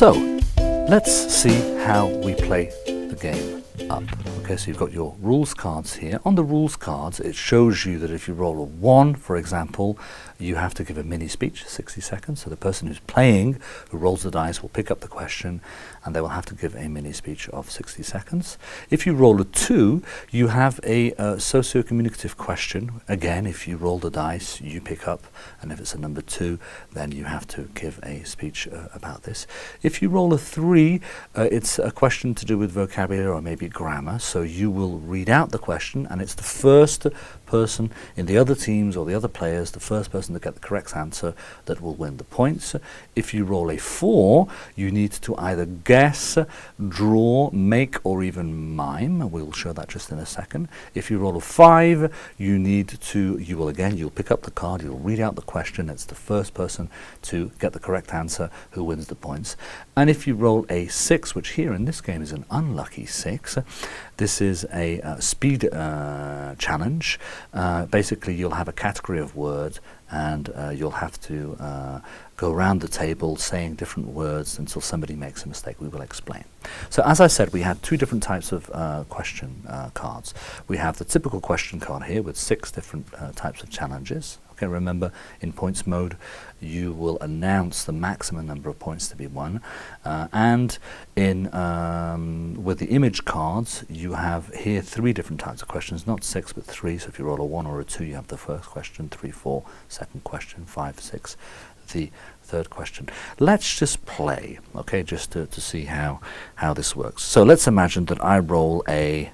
So, let's see how we play the game up. Okay, so you've got your rules cards here. On the rules cards, it shows you that if you roll a 1, for example, you have to give a mini speech, 60 seconds. So the person who's playing, who rolls the dice, will pick up the question and they will have to give a mini speech of 60 seconds. If you roll a 2, you have a socio-communicative question. Again, if you roll the dice, you pick up, and if it's a number 2, then you have to give a speech about this. If you roll a 3, it's a question to do with vocabulary or maybe grammar. So you will read out the question, and it's the first person in the other teams or the other players, the first person to get the correct answer, that will win the points. If you roll a 4, you need to either guess, draw, make, or even mime. We'll show that just in a second. If you roll a 5, you'll pick up the card, you'll read out the question. It's the first person to get the correct answer who wins the points. And if you roll a 6, which here in this game is an unlucky 6, this is a speed challenge. Basically, you'll have a category of words, and you'll have to go around the table saying different words until somebody makes a mistake. We will explain. So as I said, we had 2 different types of question cards. We have the typical question card here with 6 different types of challenges. Okay, remember, in points mode, you will announce the maximum number of points to be won. And with the image cards, you have here 3 different types of questions, not 6, but 3. So if you roll a 1 or a 2, you have the first question, 3, 4, second question, 5, 6, the third question. Let's just play, okay, just to see how this works. So let's imagine that I roll a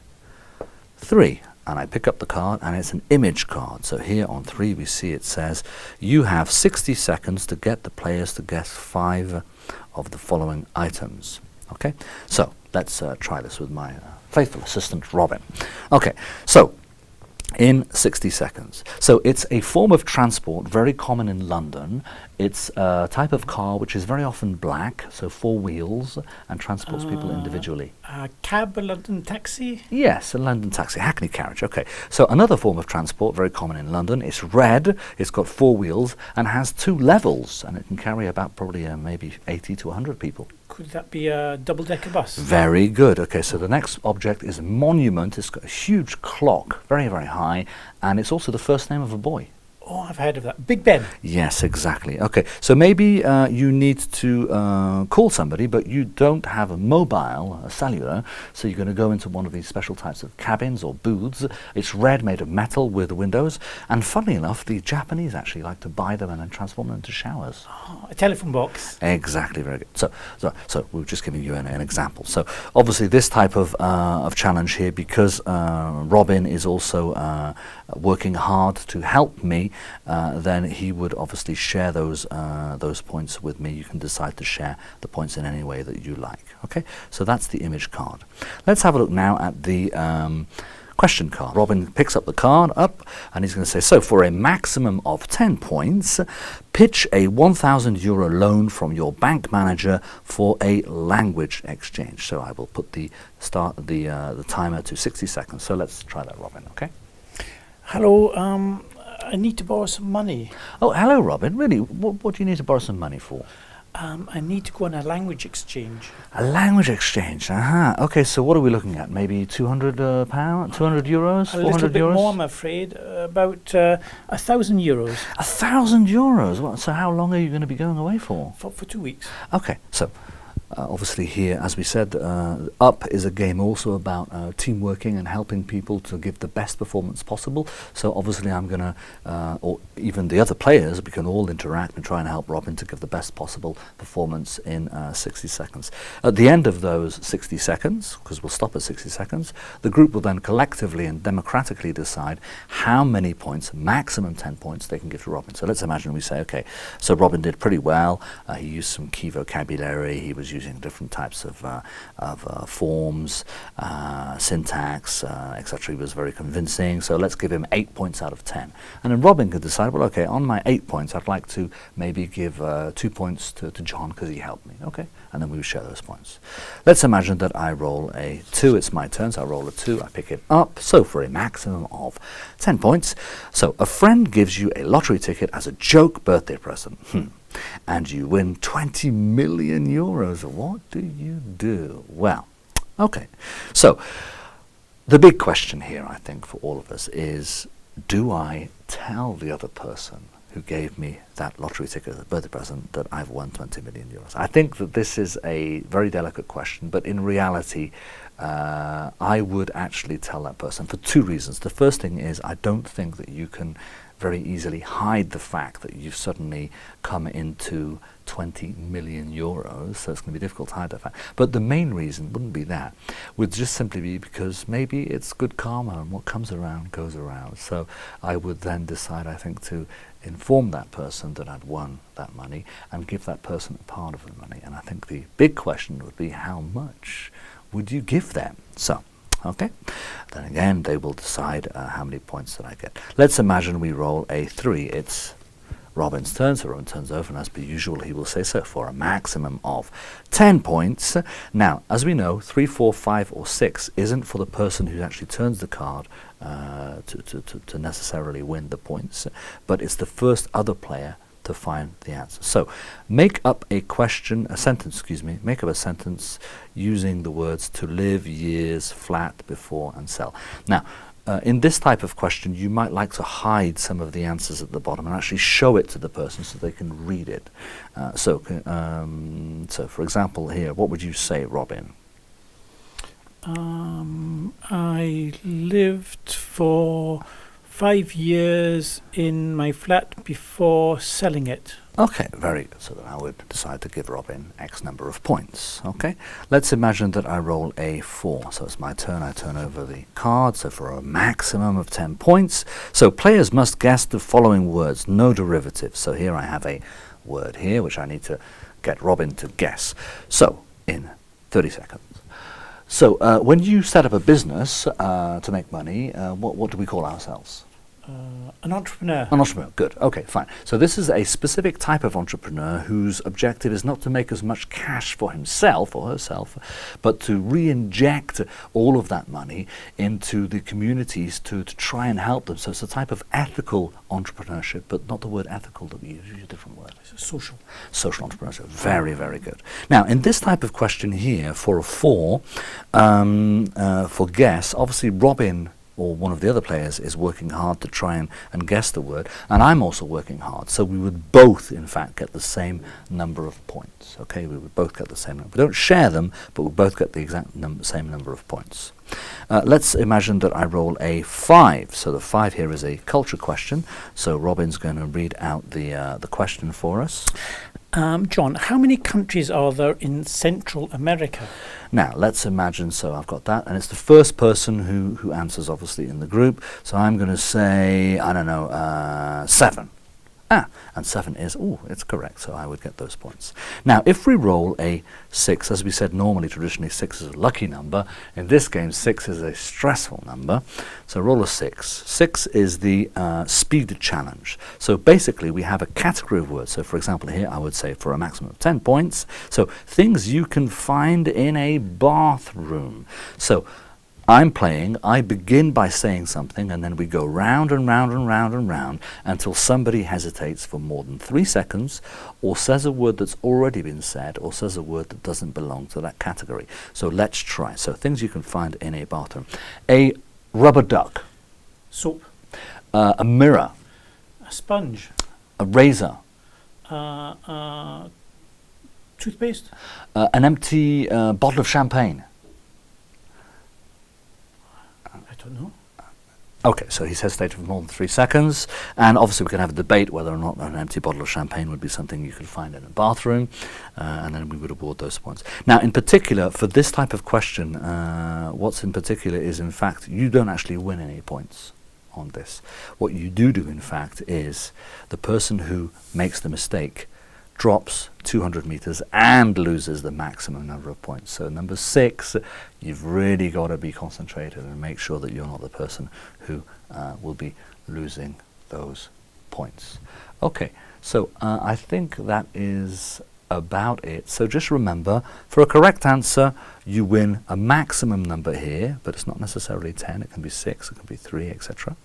3. And I pick up the card, and it's an image card. So here on 3 we see it says you have 60 seconds to get the players to guess 5 of the following items. Okay, so let's try this with my faithful assistant Robin. Okay, so in 60 seconds. So it's a form of transport very common in London. It's a type of car which is very often black, so 4 wheels, and transports people individually. A cab, a London taxi? Yes, a London taxi, hackney carriage. Okay, so another form of transport very common in London. It's red, it's got 4 wheels, and has 2 levels, and it can carry about probably maybe 80 to 100 people. Could that be a double-decker bus? Very good. Okay, so the next object is a monument. It's got a huge clock, very, very high, and it's also the first name of a boy. Oh, I've heard of that. Big Ben. Yes, exactly. Okay, so maybe you need to call somebody, but you don't have a mobile, a cellular, so you're going to go into one of these special types of cabins or booths. It's red, made of metal with windows, and funnily enough, the Japanese actually like to buy them and then transform them into showers. Oh, a telephone box. Exactly, very good. So we're just giving you an example. So obviously this type of challenge here, because Robin is also working hard to help me, then he would obviously share those points with me. You can decide to share the points in any way that you like. Okay, so that's the image card. Let's have a look now at the question card. Robin picks up the card and he's going to say, so for a maximum of 10 points, pitch a €1,000 loan from your bank manager for a language exchange. So I will put the timer to 60 seconds. So let's try that, Robin, okay? Hello, I need to borrow some money. Oh, hello, Robin. Really? What do you need to borrow some money for? I need to go on a language exchange. A language exchange? Okay, so what are we looking at? Maybe £200, €200, €400? A little bit more, I'm afraid. About €1,000. €1,000? Well, so how long are you going to be going away for? For 2 weeks. Okay, so obviously here, as we said, Up is a game also about team working and helping people to give the best performance possible. So obviously I'm going to, or even the other players, we can all interact and try and help Robin to give the best possible performance in 60 seconds. At the end of those 60 seconds, because we'll stop at 60 seconds, the group will then collectively and democratically decide how many points, maximum 10 points, they can give to Robin. So let's imagine we say, okay, so Robin did pretty well. He used some key vocabulary. He was using different types of forms, syntax, etc. He was very convincing, so let's give him 8 points out of 10. And then Robin could decide, well, okay, on my 8 points, I'd like to maybe give 2 points to John because he helped me, okay? And then we would share those points. Let's imagine that I roll a 2. It's my turn, so I roll a 2. I pick it up, so for a maximum of 10 points. So a friend gives you a lottery ticket as a joke birthday present. and you win 20 million euros. What do you do? Well, okay. So the big question here, I think, for all of us is, do I tell the other person who gave me that lottery ticket as a birthday present that I've won 20 million euros? I think that this is a very delicate question, but in reality, I would actually tell that person for two reasons. The first thing is, I don't think that you can very easily hide the fact that you've suddenly come into 20 million euros, so it's going to be difficult to hide that fact. But the main reason wouldn't be that, would just simply be because maybe it's good karma, and what comes around goes around. So I would then decide, I think, to inform that person that I'd won that money and give that person a part of the money. And I think the big question would be, how much would you give them? So, okay, then again, they will decide how many points that I get. Let's imagine we roll a 3. It's Robin's turn, so Robin turns over, and as per usual, he will say so for a maximum of 10 points. Now, as we know, 3, 4, 5, or 6 isn't for the person who actually turns the card to necessarily win the points, but it's the first other player to find the answer. So make up a sentence using the words to live, years, flat, before, and sell. Now, in this type of question, you might like to hide some of the answers at the bottom and actually show it to the person so they can read it. So for example here, what would you say, Robin? I lived for 5 years in my flat before selling it. Okay, very good. So then I would decide to give Robin X number of points. Okay, let's imagine that I roll a 4. So it's my turn. I turn over the card, so for a maximum of 10 points. So players must guess the following words, no derivatives. So here I have a word here, which I need to get Robin to guess. So, in 30 seconds. So, when you set up a business to make money, what do we call ourselves? An entrepreneur. An entrepreneur, good. Okay, fine. So this is a specific type of entrepreneur whose objective is not to make as much cash for himself or herself, but to re-inject all of that money into the communities to try and help them. So it's a type of ethical entrepreneurship, but not the word ethical that we use a different word. It's social. Social entrepreneurship. Very, very good. Now, in this type of question here, for a 4, for guess, obviously Robin or one of the other players is working hard to try and guess the word, and I'm also working hard. So we would both, in fact, get the same number of points. Okay, we would both get the same number. We don't share them, but we both get the exact same number of points. Let's imagine that I roll a 5. So the 5 here is a culture question. So Robin's going to read out the question for us. John, how many countries are there in Central America? Now, let's imagine, so I've got that, and it's the first person who answers, obviously, in the group. So I'm going to say, I don't know, 7. And 7 is, it's correct, so I would get those points. Now, if we roll a 6, as we said, normally, traditionally, 6 is a lucky number. In this game, 6 is a stressful number. So roll a 6. 6 is the speed challenge. So basically, we have a category of words. So for example, here, I would say for a maximum of 10 points. So things you can find in a bathroom. So I'm playing, I begin by saying something, and then we go round and round and round and round until somebody hesitates for more than 3 seconds, or says a word that's already been said, or says a word that doesn't belong to that category. So let's try. So things you can find in a bathroom. A rubber duck. Soap. A mirror. A sponge. A razor. Toothpaste. An empty bottle of champagne. I don't know. Okay, so he's hesitated for more than 3 seconds, and obviously we can have a debate whether or not an empty bottle of champagne would be something you could find in a bathroom, and then we would award those points. Now, in particular, for this type of question, what's in particular is, in fact, you don't actually win any points on this. What you do, in fact, is the person who makes the mistake drops 200 meters and loses the maximum number of points. So number 6, you've really got to be concentrated and make sure that you're not the person who will be losing those points. Okay, so I think that is about it. So just remember, for a correct answer, you win a maximum number here, but it's not necessarily 10, it can be 6, it can be 3, etc.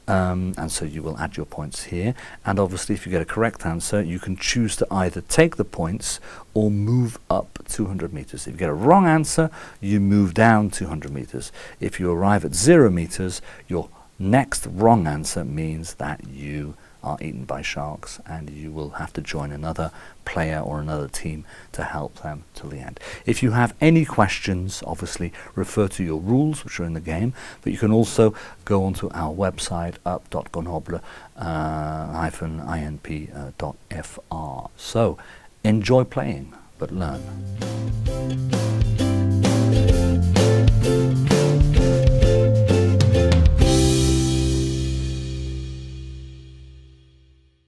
And so you will add your points here. And obviously, if you get a correct answer, you can choose to either take the points or move up 200 meters. If you get a wrong answer, you move down 200 meters. If you arrive at 0 meters, your next wrong answer means that you are eaten by sharks and you will have to join another player or another team to help them till the end. If you have any questions, obviously refer to your rules which are in the game, but you can also go onto our website up.grenoble-inp.fr. So enjoy playing, but learn.